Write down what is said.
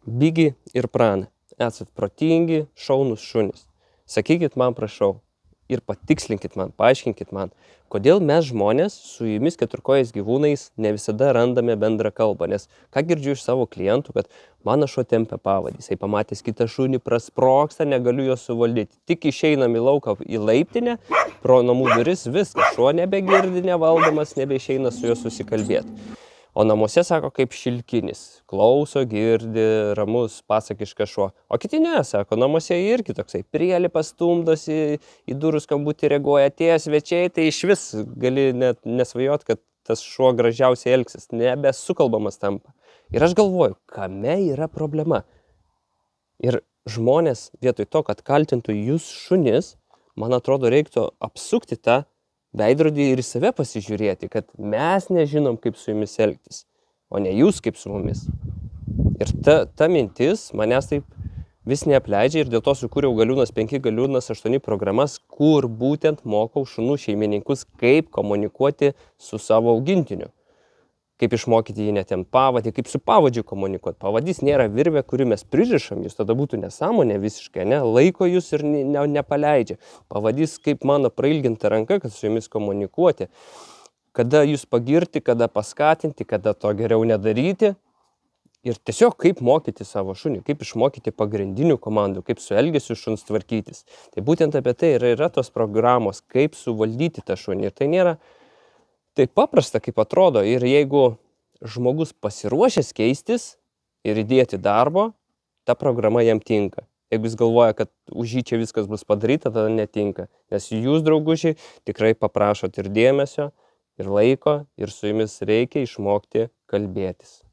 Bigi ir Prana, esat protingi, šaunūs šunys. Sakykit man, prašau, ir patikslinkit man, paaiškinkit man, kodėl mes žmonės su jumis keturkojais gyvūnais ne visada randame bendrą kalbą. Nes ką girdžiu iš savo klientų, kad mano šuo tempia pavadį, jisai pamatęs kitą šunį prasprogsta, negaliu jo suvaldyti. Tik išeinam į lauką, į laiptinę, pro namų duris, viskas, šuo nebegirdi, nevaldomas, nebeišeina su juo susikalbėti. O namuose sako kaip šilkinis, klauso, girdi, ramus, pasakiškas šuo. O kiti ne, sako, namuose irgi toksai prielipas, stumdosi, į durų skambutį reaguoja, atėję svečiai, tai iš vis gali net nesvajot, kad tas šuo gražiausiai elgsis, nebesukalbamas tampa. Ir aš galvoju, kame yra problema. Ir žmonės vietoj to, kad kaltintų jūs šunis, man atrodo, reiktų apsukti tą veidrodį ir į save pasižiūrėti, kad mes nežinom, kaip su jumis elgtis, o ne jūs kaip su mumis. Ir ta mintis manęs taip vis neapleidžia ir dėl to sukūriau Galiūnas 5, Galiūnas 8 programas, kur būtent mokau šunų šeimininkus, kaip komunikuoti su savo augintiniu. Kaip išmokyti jį netempt pavadį, kaip su pavadžiu komunikuoti. Pavadys nėra virvė, kuri mes pririšam, jūs tada būtų nesąmonė visiškai, ne? Laiko jūs ir nepaleidžia. Pavadys kaip mano prailginta ranka, kad su jumis komunikuoti. Kada jūs pagirti, kada paskatinti, kada to geriau nedaryti. Ir tiesiog kaip mokyti savo šunį, kaip išmokyti pagrindinių komandų, kaip su elgesiu šuns tvarkytis. Tai būtent apie tai yra tos programos, kaip suvaldyti tą šunį. Ir tai nėra taip paprasta, kaip atrodo, ir jeigu žmogus pasiruošęs keistis ir įdėti darbo, ta programa jam tinka. Jeigu jis galvoja, kad už jį čia viskas bus padaryta, tada netinka. Nes jūs, draugužiai, tikrai paprašot ir dėmesio, ir laiko, ir su jumis reikia išmokti kalbėtis.